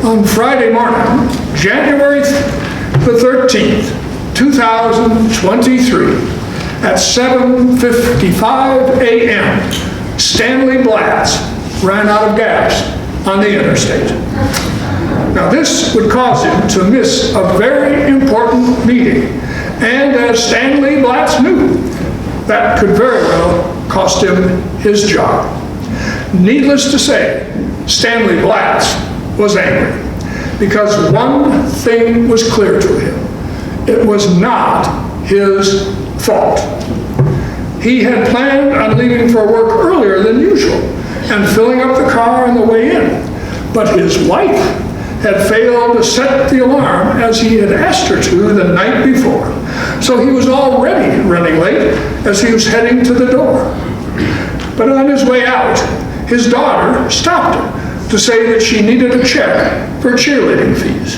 On Friday morning, January the 13th, 2023, at 7:55 a.m., Stanley Blatz ran out of gas on the interstate. Now this would cause him to miss a very important meeting, and as Stanley Blatz knew, that could very well cost him his job. Needless to say, Stanley Blatz was angry, because one thing was clear to him: it was not his fault. He had planned on leaving for work earlier than usual and filling up the car on the way in, but his wife had failed to set the alarm as he had asked her to the night before, so he was already running late as he was heading to the door. But on his way out, his daughter stopped him to say that she needed a check for cheerleading fees.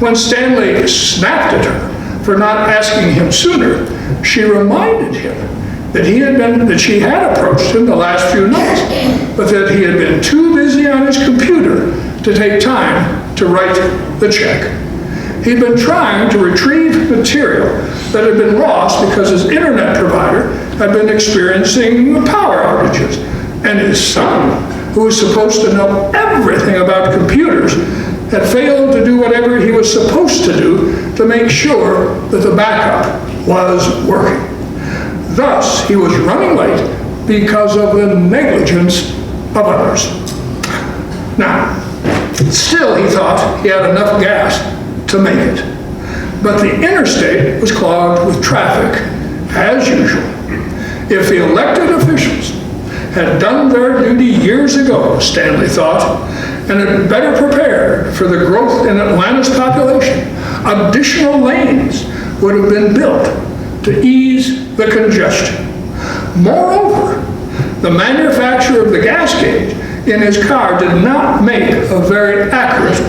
When Stanley snapped at her for not asking him sooner, she reminded him that she had approached him the last few nights, but that he had been too busy on his computer to take time to write the check. He'd been trying to retrieve material that had been lost because his internet provider had been experiencing power outages, and his son, who was supposed to know everything about computers, had failed to do whatever he was supposed to do to make sure that the backup was working. Thus, he was running late because of the negligence of others. Now, still he thought he had enough gas to make it, but the interstate was clogged with traffic as usual. If the elected officials had done their duty years ago, Stanley thought, and had better prepared for the growth in Atlanta's population, additional lanes would have been built to ease the congestion. Moreover, the manufacturer of the gas gauge in his car did not make a very accurate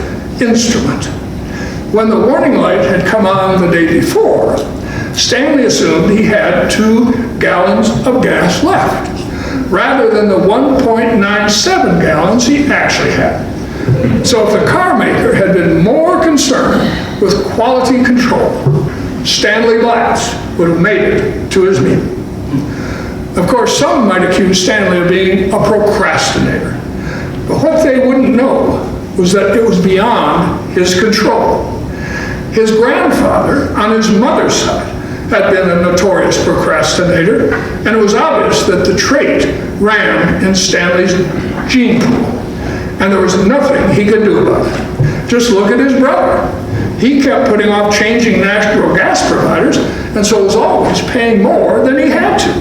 instrument. When the warning light had come on the day before, Stanley assumed he had 2 gallons of gas left, rather than the 1.97 gallons he actually had. So if the car maker had been more concerned with quality control, Stanley Blatz would have made it to his meeting. Of course, some might accuse Stanley of being a procrastinator, but what they wouldn't know was that it was beyond his control. His grandfather, on his mother's side, had been a notorious procrastinator, and it was obvious that the trait ran in Stanley's gene pool, and there was nothing he could do about it. Just look at his brother. He kept putting off changing natural gas providers, and so was always paying more than he had to.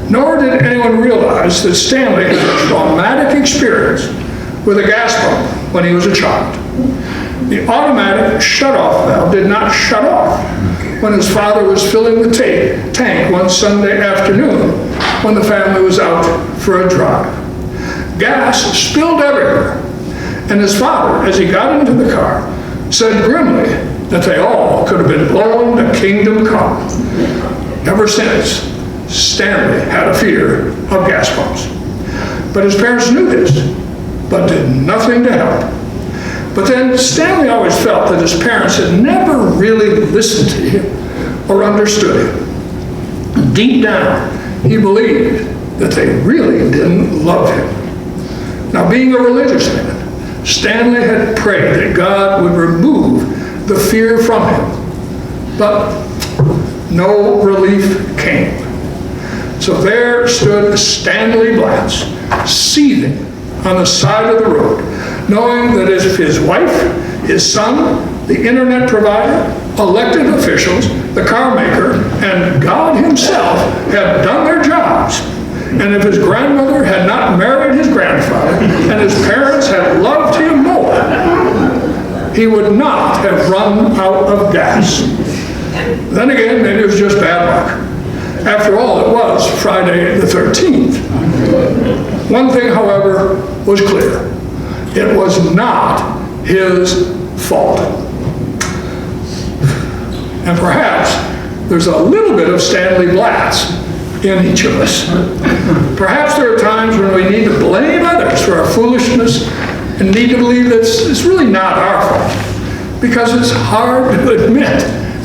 Nor did anyone realize that Stanley had a traumatic experience with a gas pump when he was a child. The automatic shut-off valve did not shut off when his father was filling the tank one Sunday afternoon when the family was out for a drive. Gas spilled everywhere, and his father, as he got into the car, said grimly that they all could have been blown to kingdom come. Ever since, Stanley had a fear of gas pumps. But his parents knew this, but did nothing to help. But then Stanley always felt that his parents had never really listened to him or understood him. Deep down, he believed that they really didn't love him. Now, being a religious man, Stanley had prayed that God would remove the fear from him, but no relief came. So there stood Stanley Blatz, seething on the side of the road, knowing that if his wife, his son, the internet provider, elected officials, the car maker, and God himself had done their jobs, and if his grandmother had not married his grandfather, and his parents had loved him more, he would not have run out of gas. Then again, maybe it was just bad luck. After all, it was Friday the 13th. One thing, however, was clear. It was not his fault. And perhaps there's a little bit of Stanley Blatz in each of us. Perhaps there are times when we need to blame others for our foolishness and need to believe that it's really not our fault, because it's hard to admit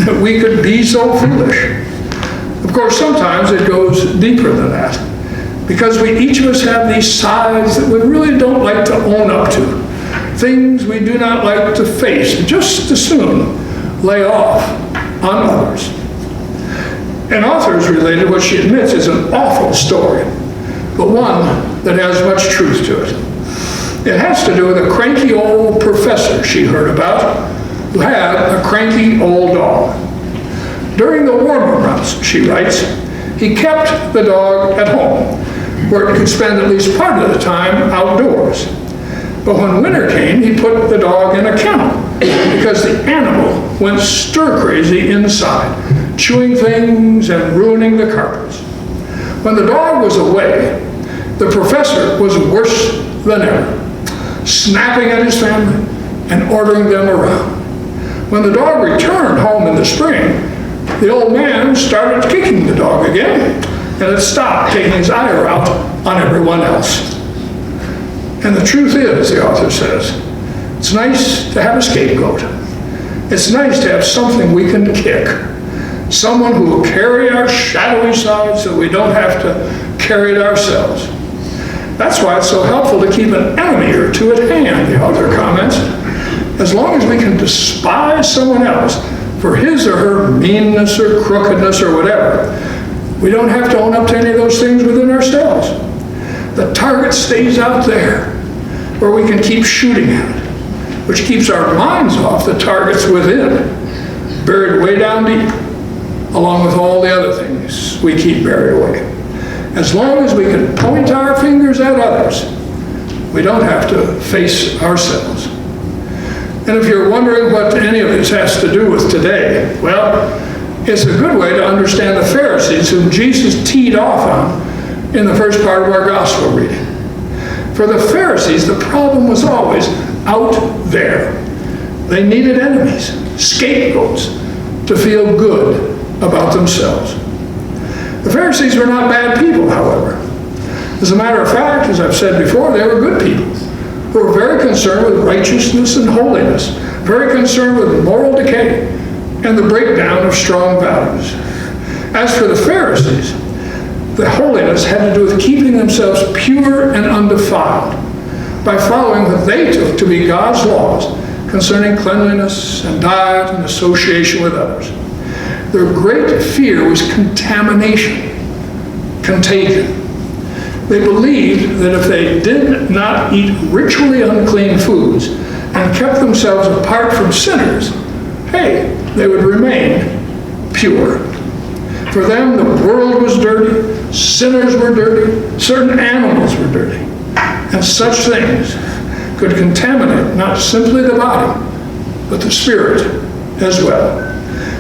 that we could be so foolish. Of course, sometimes it goes deeper than that, because each of us have these sides that we really don't like to own up to, things we do not like to face, and just as soon lay off on others. An author has related what she admits is an awful story, but one that has much truth to it. It has to do with a cranky old professor she heard about who had a cranky old dog. During the warmer months, she writes, he kept the dog at home, where it could spend at least part of the time outdoors. But when winter came, he put the dog in a kennel because the animal went stir-crazy inside, chewing things and ruining the carpets. When the dog was away, the professor was worse than ever, snapping at his family and ordering them around. When the dog returned home in the spring, the old man started kicking the dog again, and it stopped taking his ire out on everyone else. And the truth is, the author says, it's nice to have a scapegoat. It's nice to have something we can kick. Someone who will carry our shadowy sides so we don't have to carry it ourselves. That's why it's so helpful to keep an enemy or two at hand, the author comments. As long as we can despise someone else for his or her meanness or crookedness or whatever, we don't have to own up to any of those things within ourselves. The target stays out there where we can keep shooting at it, which keeps our minds off the targets within, buried way down deep, along with all the other things we keep buried away. As long as we can point our fingers at others, we don't have to face ourselves. And if you're wondering what any of this has to do with today, well, it's a good way to understand the Pharisees whom Jesus teed off on in the first part of our gospel reading. For the Pharisees, the problem was always out there. They needed enemies, scapegoats, to feel good about themselves. The Pharisees were not bad people, however. As a matter of fact, as I've said before, they were good people who were very concerned with righteousness and holiness, very concerned with moral decay and the breakdown of strong values. As for the Pharisees, the holiness had to do with keeping themselves pure and undefiled by following what they took to be God's laws concerning cleanliness and diet and association with others. Their great fear was contamination, contagion. They believed that if they did not eat ritually unclean foods and kept themselves apart from sinners, hey, they would remain pure. For them, the world was dirty, sinners were dirty, certain animals were dirty, and such things could contaminate not simply the body, but the spirit as well.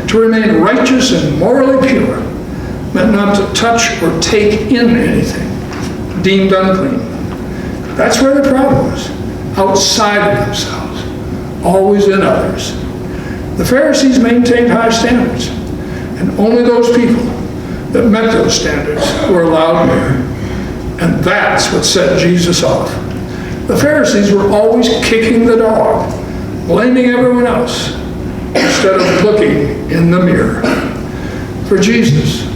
To remain righteous and morally pure meant not to touch or take in anything deemed unclean. That's where the problem was, outside of themselves, always in others. The Pharisees maintained high standards, and only those people that met those standards were allowed near. And that's what set Jesus off. The Pharisees were always kicking the dog, blaming everyone else, instead of looking in the mirror. For Jesus,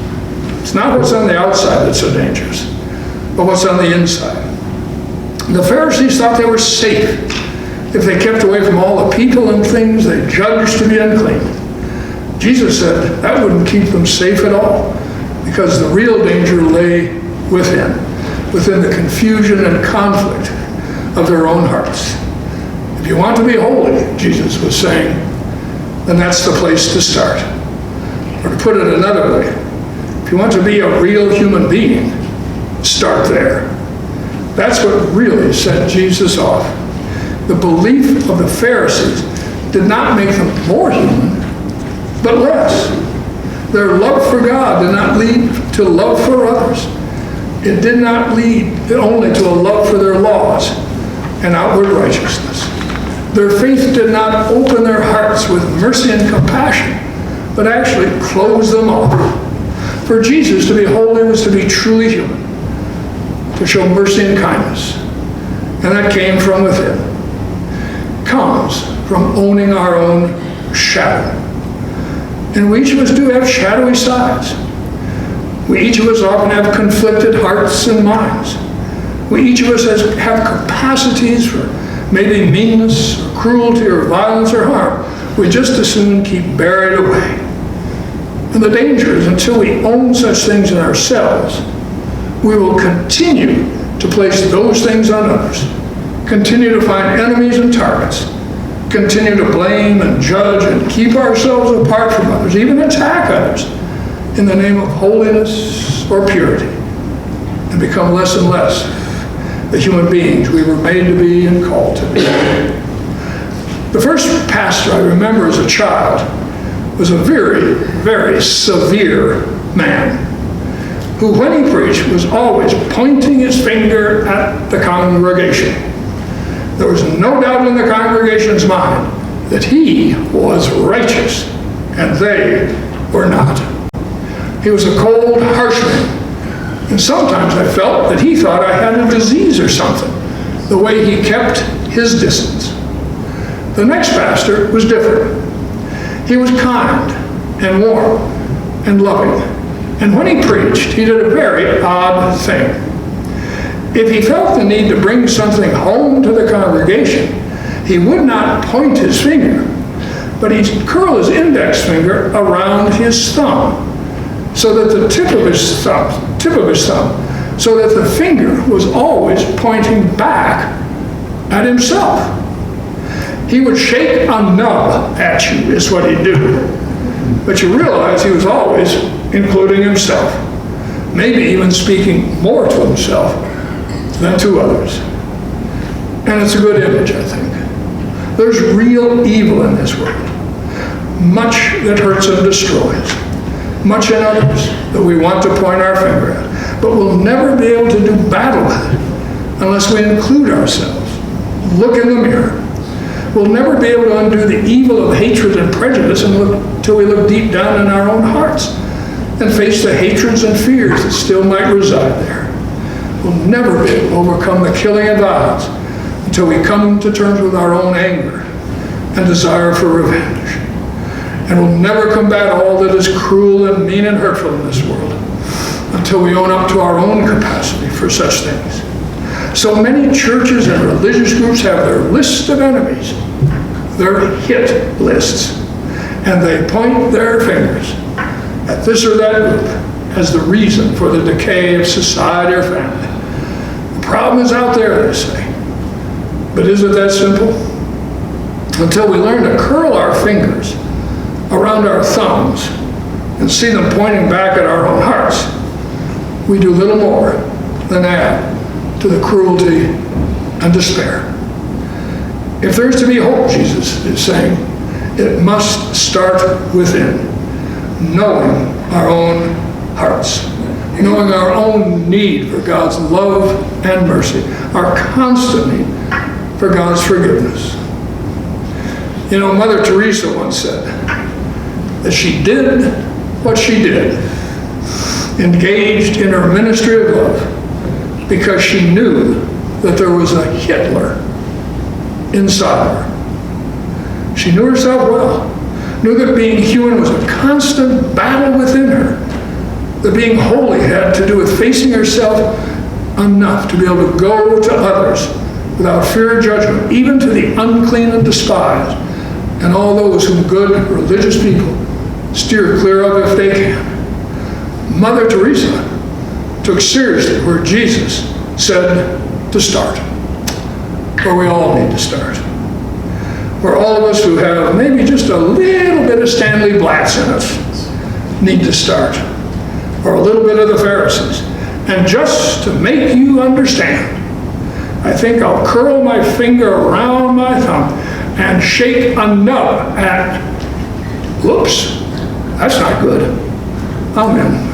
it's not what's on the outside that's so dangerous, but what's on the inside. The Pharisees thought they were safe if they kept away from all the people and things they judged to be unclean. Jesus said that wouldn't keep them safe at all, because the real danger lay within the confusion and conflict of their own hearts. If you want to be holy, Jesus was saying, then that's the place to start. Or to put it another way, if you want to be a real human being, start there. That's what really set Jesus off. The belief of the Pharisees did not make them more human, but less. Their love for God did not lead to love for others. It did not lead only to a love for their laws and outward righteousness. Their faith did not open their hearts with mercy and compassion, but actually closed them off. For Jesus, to be holy was to be truly human, to show mercy and kindness. And that came from within. from owning our own shadow. And we each of us do have shadowy sides. We each of us often have conflicted hearts and minds. We each of us have capacities for maybe meanness, or cruelty, or violence, or harm. We just as soon keep buried away. And the danger is until we own such things in ourselves, we will continue to place those things on others, continue to find enemies and targets, continue to blame and judge and keep ourselves apart from others, even attack others in the name of holiness or purity, and become less and less the human beings we were made to be and called to be. The first pastor I remember as a child was a very, very severe man who, when he preached, was always pointing his finger at the congregation. There was no doubt in the congregation's mind that he was righteous and they were not. He was a cold, harsh man. And sometimes I felt that he thought I had a disease or something, the way he kept his distance. The next pastor was different. He was kind and warm and loving. And when he preached, he did a very odd thing. If he felt the need to bring something home to the congregation, he would not point his finger, but he'd curl his index finger around his thumb, so that the tip of his thumb, so that the finger was always pointing back at himself. He would shake a nub at you, is what he'd do. But you realize he was always including himself, maybe even speaking more to himself than to others. And it's a good image, I think. There's real evil in this world, much that hurts and destroys, much in others that we want to point our finger at, but we'll never be able to do battle with it unless we include ourselves, look in the mirror. We'll never be able to undo the evil of hatred and prejudice until we look deep down in our own hearts and face the hatreds and fears that still might reside there. We'll never be able to overcome the killing and violence until we come to terms with our own anger and desire for revenge. And we'll never combat all that is cruel and mean and hurtful in this world until we own up to our own capacity for such things. So many churches and religious groups have their list of enemies, their hit lists, and they point their fingers at this or that group as the reason for the decay of society or family. The problem is out there, they say. But is it that simple? Until we learn to curl our fingers around our thumbs and see them pointing back at our own hearts, we do little more than add to the cruelty and despair. If there's to be hope, Jesus is saying, it must start within, knowing our own hearts, knowing our own need for God's love and mercy, our constant need for God's forgiveness. You know, Mother Teresa once said that she did what she did, engaged in her ministry of love, because she knew that there was a Hitler inside her. She knew herself well, knew that being human was a constant battle within her, that being holy had to do with facing herself enough to be able to go to others without fear of judgment, even to the unclean and despised, and all those whom good religious people steer clear of if they can. Mother Teresa took seriously where Jesus said to start, where we all need to start, where all of us who have maybe just a little bit of Stanley Blatz in us need to start, or a little bit of the Pharisees. And just to make you understand, I think I'll curl my finger around my thumb and shake a nub at, whoops, that's not good. Amen.